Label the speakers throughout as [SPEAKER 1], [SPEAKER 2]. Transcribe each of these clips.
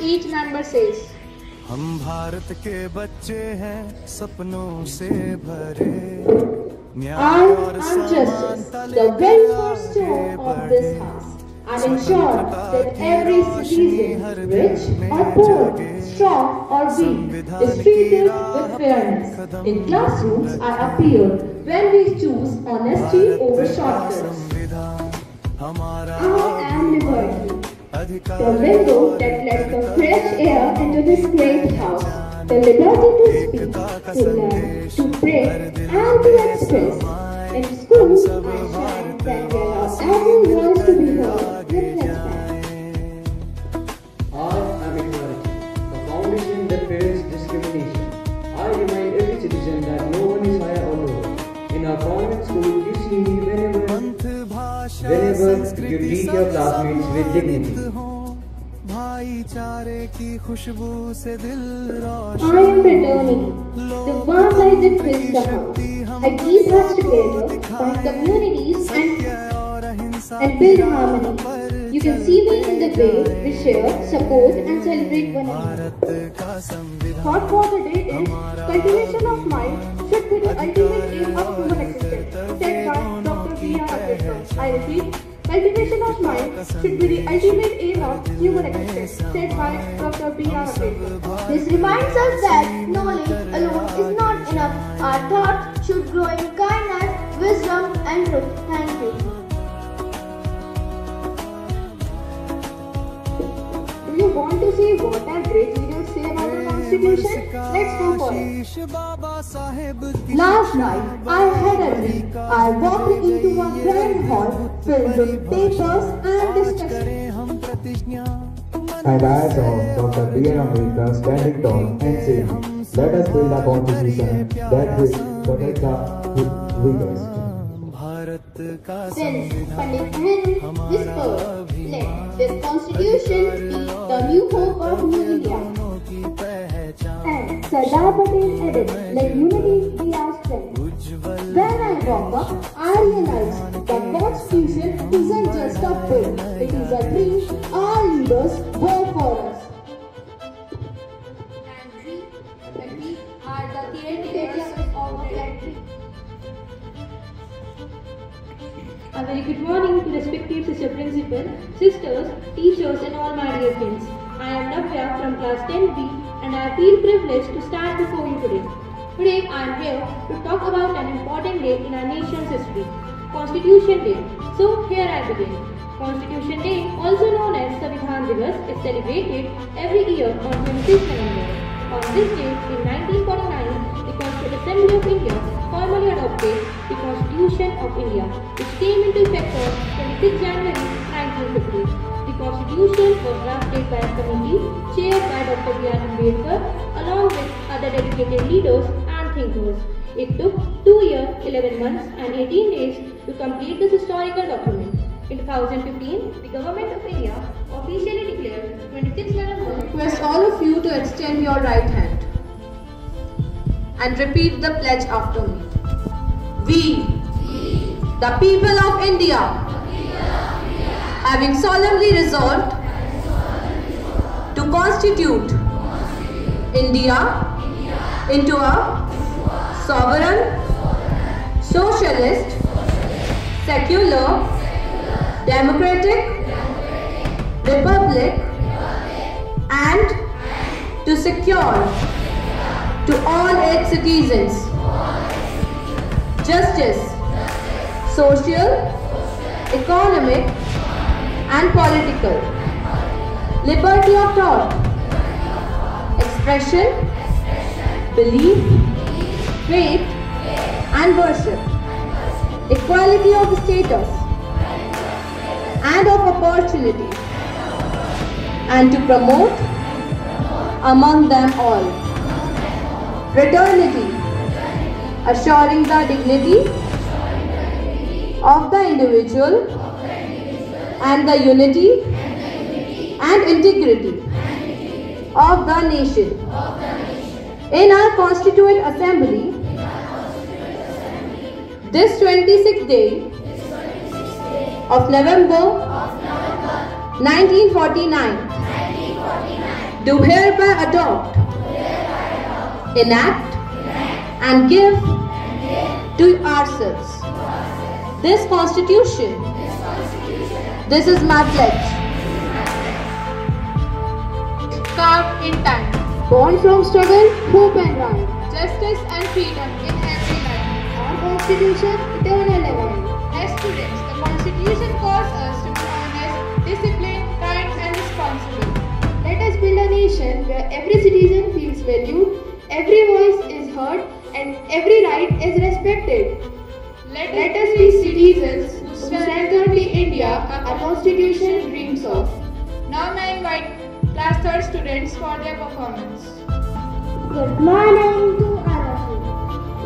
[SPEAKER 1] each member says.
[SPEAKER 2] हम भारत के बच्चे हैं सपनों से भरे
[SPEAKER 1] I am justice, the welfare stone of this house, and ensure that every citizen, rich or poor, strong or weak, is treated with fairness. In classrooms, I appear when we choose honesty over shortcuts. I am liberty, the window that lets the fresh air into this great house, the liberty to speak, to learn, to pray, and to express. In schools, I shine that we allow every voice to be heard with respect.
[SPEAKER 3] I am equality, the foundation that prevents discrimination. I remind every citizen that no one is higher or lower. In our convent school, you see me whenever you treat your classmates with dignity.
[SPEAKER 1] I am fraternity, the warm light that fills the house. I keep us together, form communities and build harmony. You can see me in the way we share, support and celebrate one another. Thought for the day is cultivation of mind should be the ultimate aim of human existence, said by Dr. B.R. Ambedkar. I repeat, cultivation of mind should be the ultimate aim of human existence, said by Dr. B.R. Ambedkar. This reminds us that knowledge alone is not enough. Our thoughts should grow in kindness, wisdom and truth. Thank you. Do you want to see what our great leaders say about the Constitution? Let's go for it. Last night, I had a dream. I walked into a grand hall filled with papers and discussions.
[SPEAKER 4] And I saw Dr. B.R. Ambedkar standing tall and saying, let us build a constitution that will protect the weakest.
[SPEAKER 1] Then Pandit Nehru whispered, let this constitution be the new hope of new India. And Sardar Patel added, let unity be our strength. When I woke up, I realized the constitution isn't just a bill, it is a dream our leaders were for us. And we are the caretakers of that dream.
[SPEAKER 5] A very good morning to respected Sister Principal, sisters, teachers and all my dear friends. I am Navya from class 10B and I feel privileged to stand before you today. Today I am here to talk about an important day in our nation's history, Constitution Day. So here I begin. Constitution Day, also known as Sambidhan Divas, is celebrated every year on 26 November. On this day, in 1949, the Constituent Assembly of India formally adopted the Constitution of India, which came into effect on 26 January 1950. The Constitution was drafted by a committee chaired by Dr. B.R. Ambedkar along with other dedicated leaders and thinkers. It took 2 years, 11 months and 18 days to complete this historical document. In 2015, the Government of India officially declared 26 November.
[SPEAKER 1] I request all of you to extend your right hand and repeat the pledge after me. We, the people of India, having solemnly resolved to constitute India into a sovereign, socialist, secular, democratic republic, and to secure to all its citizens justice, social, economic, and political, liberty of thought, expression, belief, faith, and worship, equality of status and of opportunity, and to promote among them all fraternity, assuring the dignity of the individual and the unity and integrity of the nation. In our Constituent Assembly, this 26th day of November 1949,
[SPEAKER 5] do hereby adopt, enact, and give to ourselves this Constitution. This is my pledge. Carved in time, born from struggle, hope and rhyme, justice and freedom in every life. Our Constitution, eternal divine. As students, the Constitution calls us to be honest, disciplined, kind and responsible. Let us build a nation where every citizen feels valued, every voice is heard, and every right is respected. Let us be citizens who strengthen the India our Constitution dreams of. Now I invite Class 3rd students for their performance.
[SPEAKER 6] Good morning to all of you.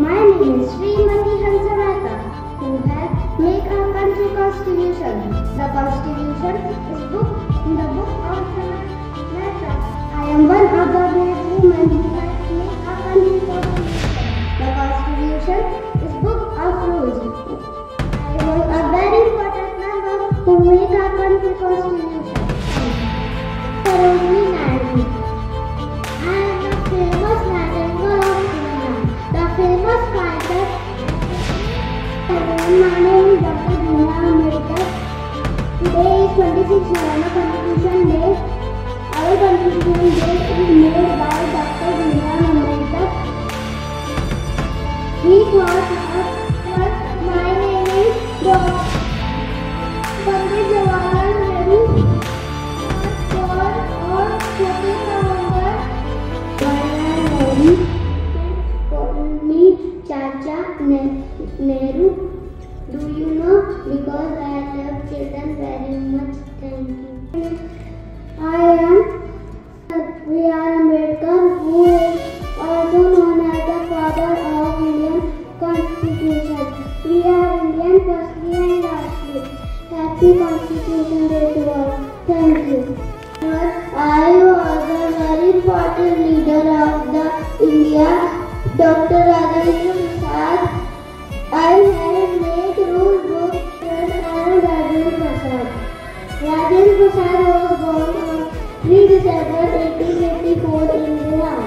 [SPEAKER 6] My name is Srimati Hansamata, who helped make our country constitution. The constitution is book in the book of the matter. I am one of the brave women who helped make our country constitution. The constitution is book of rules. I was a very important member who made our country constitution. Sarojini Naidu. I am the famous Nightingale of India, the famous fighter. My name is Dr. Bhimrao Ambedkar. Today is 26th November Constitution Day. Our Constitution Day is made by Dr. Bhimrao Ambedkar. He taught us. My name is Pandit Jawaharlal Nehru. Chacha Nehru. Do you know? Because I love children very much. Thank you. I am B.R. Ambedkar, who is also known as the father of Indian Constitution. We are Indian firstly and lastly. Happy Constitution Day to all. Thank you. I was a very important leader of the India, Dr. Rajendra Prasad. I had made rule book and Rajendra Prasad. Rajendra Prasad was born on 3 December 1884 in Bihar.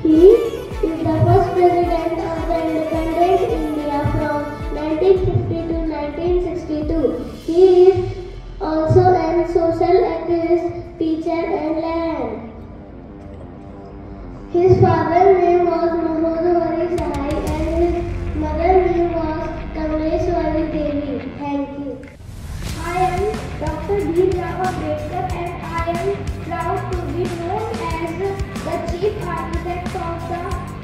[SPEAKER 6] He is the first president of the independent India from 1950 to 1962. He is also a social activist, teacher and lion. His father's name was Mahodwari Sahai and his mother's name was Kamleshwari Devi. Thank you. I am Dr. Bhimrao Ambedkar and I am proud to be known as the chief architect of the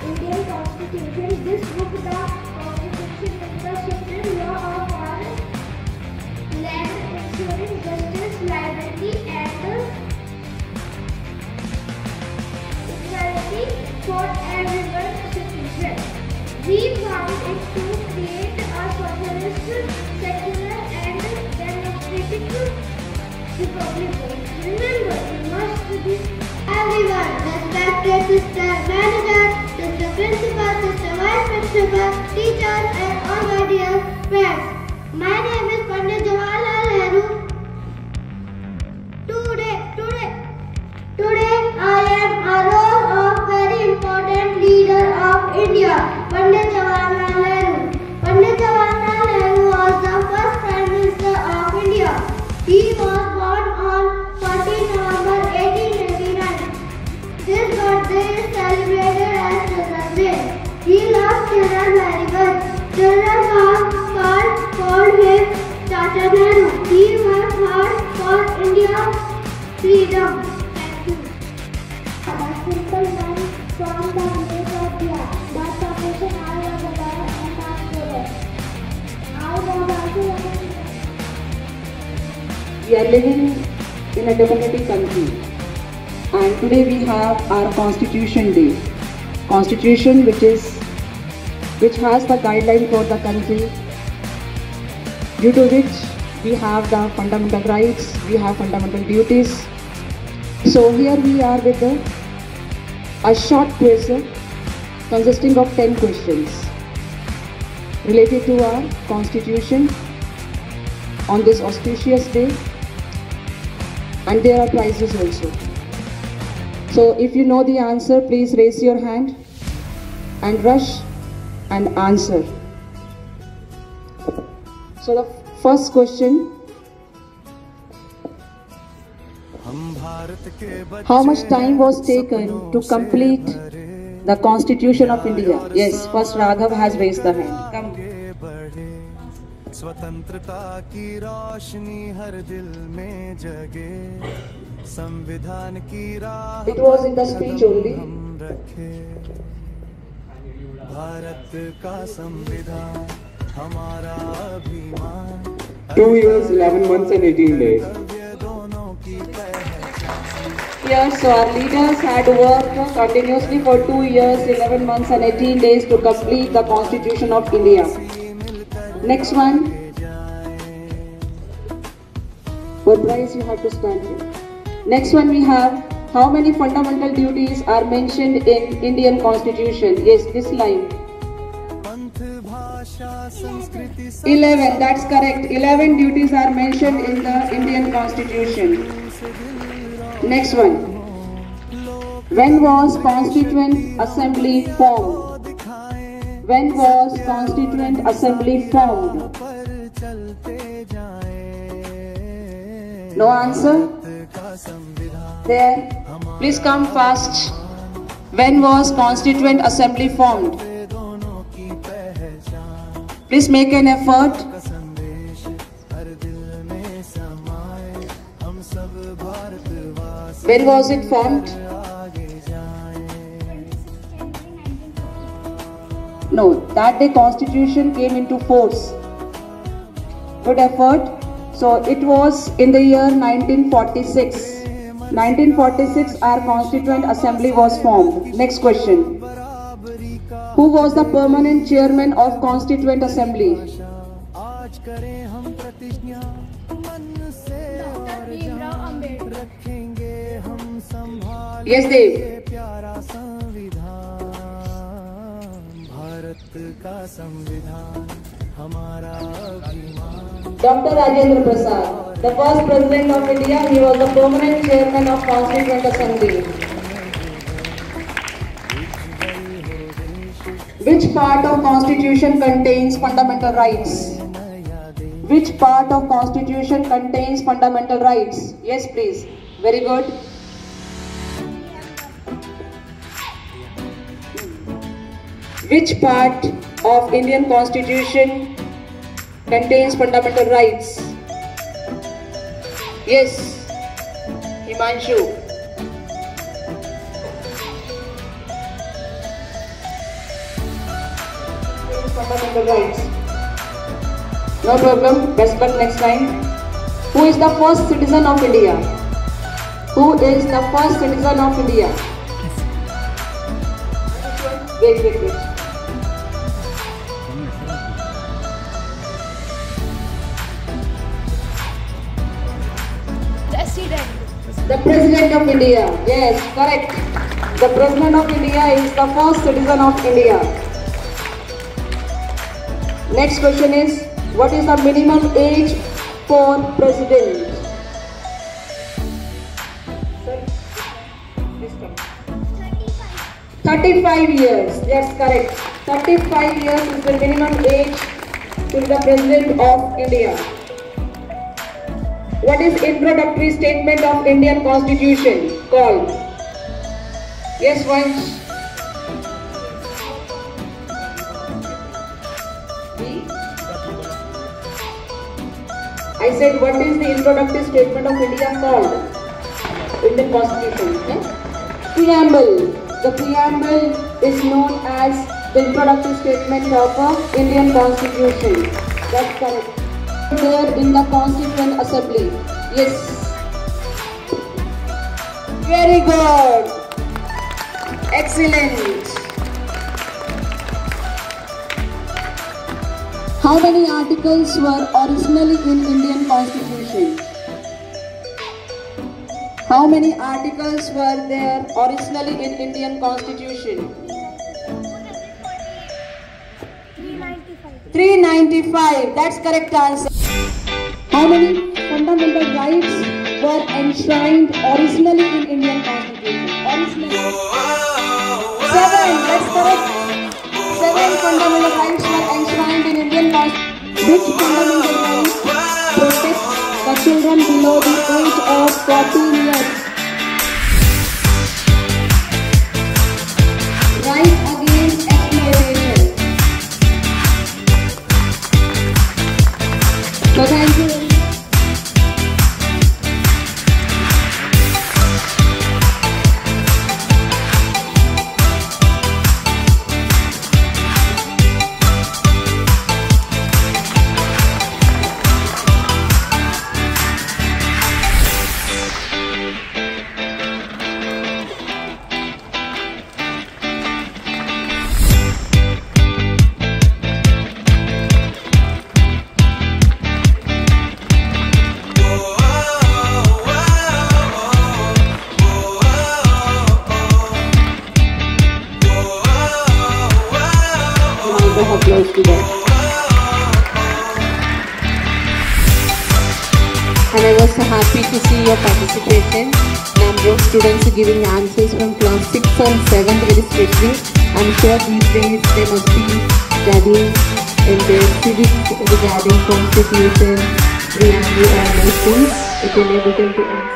[SPEAKER 6] Indian Constitution. This book, the Constitution, is the supreme law of our land, ensuring justice, liberty and equality for everyone citizen. We found it to create a socialist, secular and democratic republic. Remember, we must be everyone, respected sister manager, sister principal, sister vice principal, teachers and all my dear friends. My name is Pandit Jawaharlal Nehru. Today I am a role of very important leader of India, Pandit Jawaharlal Nehru. Pandit Jawaharlal Nehru was the first Prime Minister of India. He was born on 14 November 1889. His birthday is celebrated as Children's Day. He loved children very much. Children called him Chacha Nehru. He worked hard for India's freedom. Thank you. A simple man from the village of Bihar. By profession, I was a lawyer and a scholar. I was also
[SPEAKER 7] We are living in a democratic country, and today we have our Constitution Day. Constitution which has the guideline for the country, due to which we have the fundamental rights, we have fundamental duties. So here we are with a short quiz consisting of 10 questions related to our Constitution on this auspicious day, and there are prizes also. So if you know the answer, please raise your hand and rush and answer. So the first question, how much time was taken to complete the Constitution of India? Yes, first Raghav has raised the hand. Come.
[SPEAKER 2] स्वतंत्रता की रोशनी हर दिल में जगे संविधान की राह
[SPEAKER 7] It was in the speech only.
[SPEAKER 2] हम रखे भारत का संविधान हमारा अभिमान
[SPEAKER 4] 2 years, 11 months and 18 days.
[SPEAKER 2] दोनों की पहचान
[SPEAKER 7] Yes, so our leaders had worked continuously for 2 years, 11 months and 18 days to complete the Constitution of India. Next one. For prize you have to stand here. Next one we have, how many fundamental duties are mentioned in Indian Constitution? Yes, this line. 11, that's correct. 11 duties are mentioned in the Indian Constitution. Next one. When was Constituent Assembly formed? When was Constituent Assembly formed? No answer? There. Please come fast. When was Constituent Assembly formed? Please make an effort. When was it formed? No, that day Constitution came into force. Good effort. So it was in the year 1946. 1946 our Constituent Assembly was formed. Next question. Who was the permanent chairman of Constituent Assembly? Yes, Dev. Dr. Rajendra Prasad, the first President of India, he was the permanent chairman of Constituent Assembly. Which part of Constitution contains fundamental rights? Which part of Constitution contains fundamental rights? Yes, please. Very good. Which part of Indian Constitution contains fundamental rights? Yes, Himanshu. Fundamental rights. No problem. Best luck next time. Who is the first citizen of India? Who is the first citizen of India? Wait. The President of India. Yes, correct. The President of India is the first citizen of India. Next question is, what is the minimum age for President? 35 years. That's correct. 35 years is the minimum age to be the President of India. What is introductory statement of Indian Constitution called? Yes, Vansh. I said, what is the introductory statement of India called? Indian Constitution. Preamble. The preamble is known as the introductory statement of the Indian Constitution. That's correct. There in the Constituent Assembly. Yes. Very good. Excellent. How many articles were originally in Indian Constitution? How many articles were there originally in Indian Constitution? 395. That's correct answer. How many fundamental rights were enshrined originally in Indian Constitution. Originally. 7, let's correct. 7 fundamental rights were enshrined in Indian Constitution. Which fundamental rights protect the children below the age of 14 years? Right against exploitation. So thank you. Applause to them. And I was so happy to see your participation. Number of students giving answers from class 6th and 7th very especially. I'm sure these days they must be studying in their civics regarding constitution, preamble and those things. It enables them to answer.